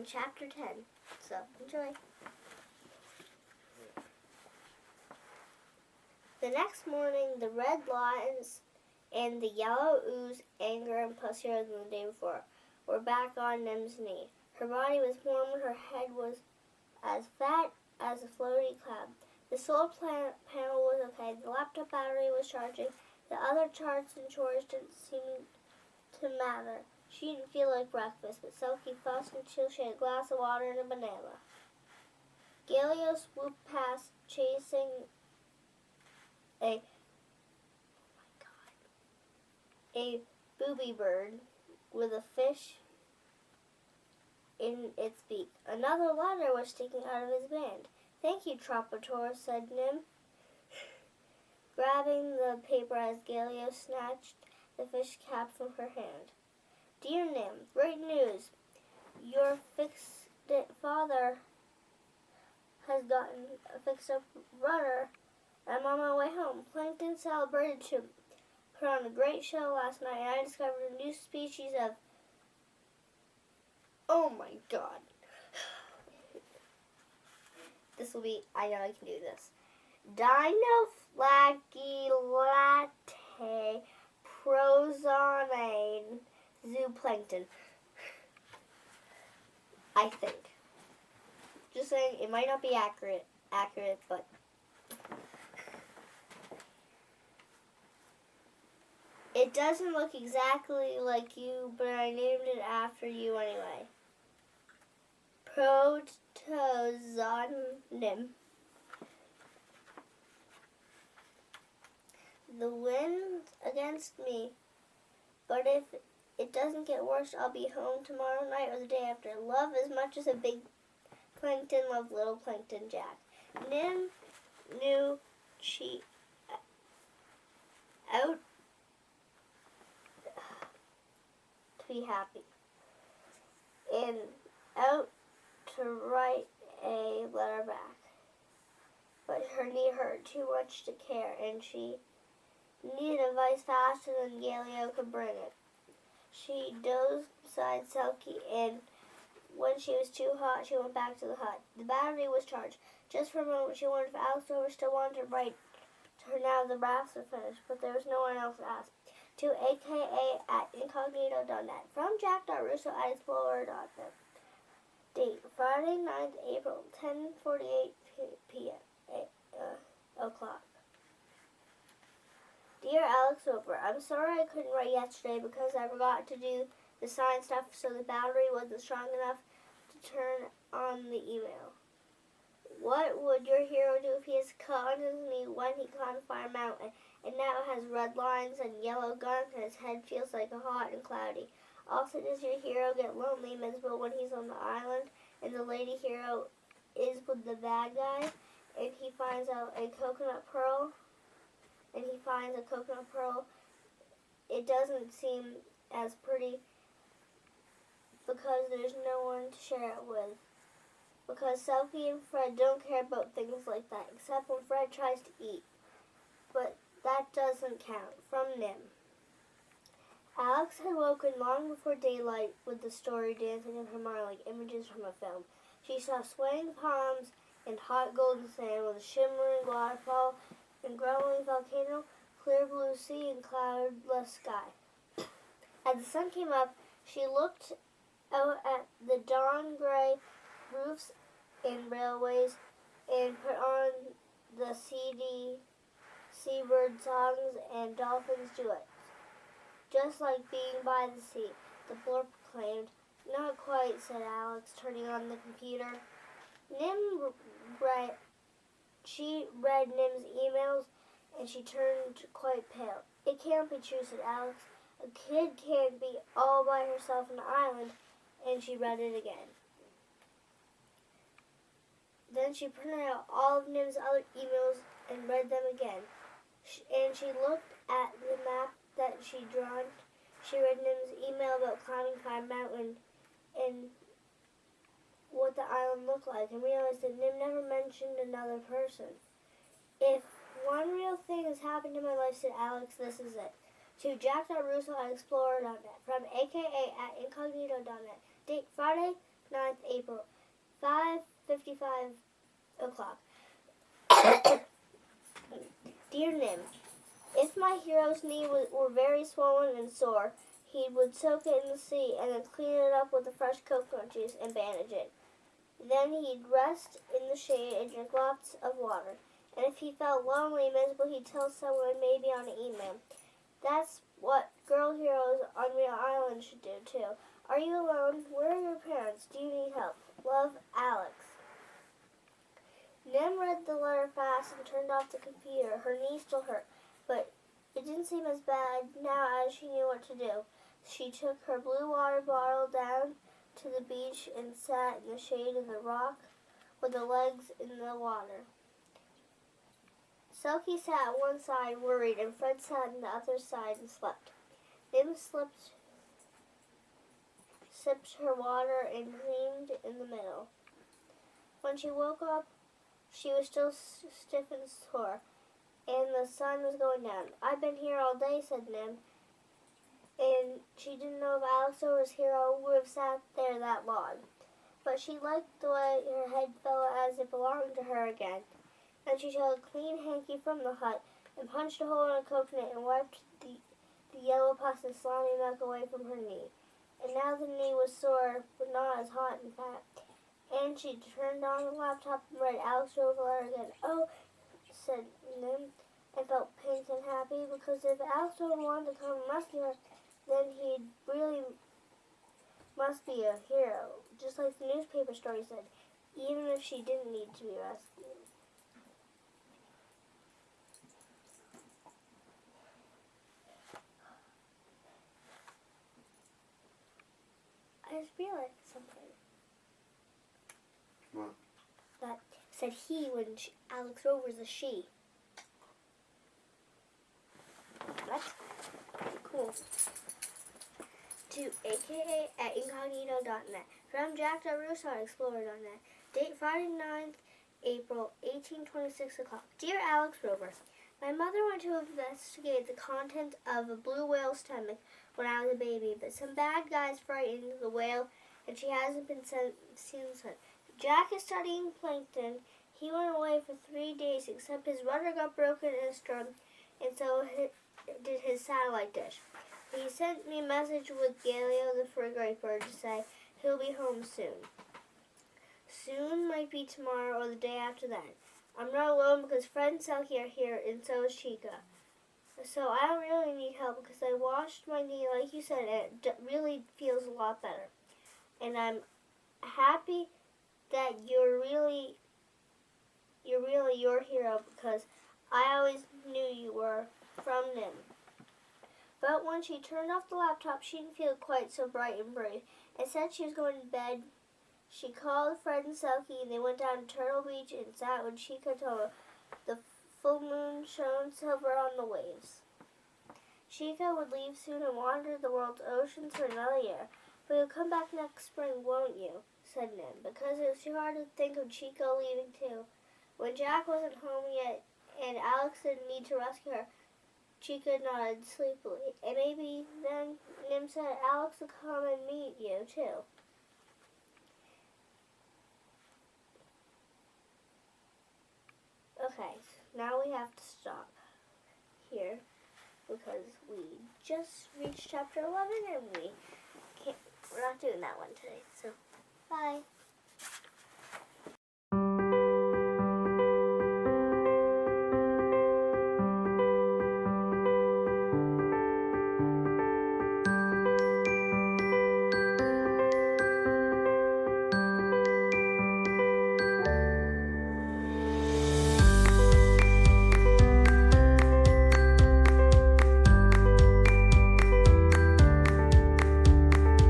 reading chapter 10. So, enjoy. The next morning, the red lines and the yellow ooze, anger, and pussier than the day before were back on Nim's knee. Her body was warm and her head was as fat as a floaty cloud. The solar panel was okay. The laptop battery was charging. The other charts and chores didn't seem to matter. She didn't feel like breakfast, but Selkie fussed until she had a glass of water and a banana. Galileo swooped past, chasing a booby bird with a fish in its beak. Another letter was sticking out of his band. "Thank you, Tropator," said Nim, grabbing the paper as Galileo snatched the fish cap from her hand. "Dear Nim, great news. Your father has gotten a fixed-up rudder. I'm on my way home. Plankton celebrated to put on a great show last night, and I discovered a new species of..." Oh my god. This will be, I know I can do this. Dinoflagellate prosonane zooplankton. I think. Just saying, it might not be accurate, but it doesn't look exactly like you, but I named it after you anyway. Protozonim. The wind's against me, but if it doesn't get worse, I'll be home tomorrow night or the day after. Love as much as a big plankton loved little plankton Jack. Nim knew she out to be happy and out to write a letter back. But her knee hurt too much to care, and she needed advice faster than Galileo could bring it. She dozed beside Selkie, and when she was too hot, she went back to the hut. The battery was charged. Just for a moment, she wondered if Alex Rover still wanted to write to her now the rafts were finished, but there was no one else to ask. To aka@incognito.net. From jack.russo@explorer.net. Date, Friday, 9th April, 10:48 p.m. o'clock. Dear Alex Roper, I'm sorry I couldn't write yesterday because I forgot to do the science stuff, so the battery wasn't strong enough to turn on the email. What would your hero do if he is cut on his knee when he climbed Fire Mountain and now has red lines and yellow guns and his head feels like hot and cloudy? Also, does your hero get lonely and miserable when he's on the island and the lady hero is with the bad guy and he finds out a coconut pearl? It doesn't seem as pretty because there's no one to share it with. Because Selkie and Fred don't care about things like that, except when Fred tries to eat. But that doesn't count. From Nim. Alex had woken long before daylight with the story dancing in her mind like images from a film. She saw swaying palms and hot golden sand with a shimmering waterfall and growing volcano, clear blue sea, and cloudless sky. As the sun came up, she looked out at the dawn-gray roofs and railways and put on the seabird songs and dolphins' duets. Just like being by the sea, the blurb proclaimed. Not quite, said Alex, turning on the computer. She read Nim's emails, and she turned quite pale. It can't be true, said Alex. A kid can't be all by herself on an island, and she read it again. Then she printed out all of Nim's other emails and read them again. And she looked at the map that she'd drawn. She read Nim's email about climbing Fire Mountain and what the island looked like, and realized that Nim never mentioned another person. If one real thing has happened in my life, said Alex, this is it. To jack.russo@explorer.net. From aka@incognito.net. Date Friday, 9th, April, 5:55 o'clock. Dear Nim, if my hero's knee were very swollen and sore, he would soak it in the sea and then clean it up with the fresh coconut juice and bandage it. Then he'd rest in the shade and drink lots of water. And if he felt lonely and miserable, he'd tell someone, maybe on an email. That's what girl heroes on Real Island should do, too. Are you alone? Where are your parents? Do you need help? Love, Alex. Nim read the letter fast and turned off the computer. Her knee still hurt, but it didn't seem as bad now as she knew what to do. She took her blue water bottle down to the beach and sat in the shade of the rock with her legs in the water. Selkie sat at one side, worried, and Fred sat on the other side and slept. Nim sipped her water and dreamed in the middle. When she woke up, she was still stiff and sore, and the sun was going down. I've been here all day, said Nim, and she didn't know if Alex Rover's hero would have sat there that long. But she liked the way her head felt as it belonged to her again. And she took a clean hanky from the hut and punched a hole in a coconut and wiped the yellow pus and slimy milk away from her knee. And now the knee was sore, but not as hot and fat. And she turned on the laptop and read Alex Rover's letter again. Oh, said Nim, and felt pink and happy, because if Alex Rover wanted to come and rescue her, then he really must be a hero, just like the newspaper story said, even if she didn't need to be rescued. I just realized something. What? That said he when Alex Rover's a she. That's cool. To aka@incognito.net. From jack.russo@explorer.net. Date Friday 9th, April, 18:26 o'clock. Dear Alex Rover, my mother went to investigate the content of a blue whale's stomach when I was a baby, but some bad guys frightened the whale, and she hasn't been seen since. Jack is studying plankton. He went away for 3 days, except his rudder got broken in a storm, and so did his satellite dish. He sent me a message with Galileo the frigate bird to say he'll be home soon. Soon might be tomorrow or the day after that. I'm not alone because Fred and Selkie are here, and so is Chica. So I don't really need help because I washed my knee, like you said, and it really feels a lot better. And I'm happy that you're really your hero, because I always knew you were from Nim. But when she turned off the laptop, she didn't feel quite so bright and brave, and said she was going to bed. She called Fred and Selkie, and they went down to Turtle Beach and sat when Chica told her the full moon shone silver on the waves. Chica would leave soon and wander the world's oceans for another year. But you'll come back next spring, won't you? Said Nim, because it was too hard to think of Chica leaving too. When Jack wasn't home yet, and Alex didn't need to rescue her, Chica nodded sleepily. And maybe then Nim said Alex will come and meet you too. Okay, now we have to stop here because we just reached chapter 11 and we're not doing that one today. So, bye.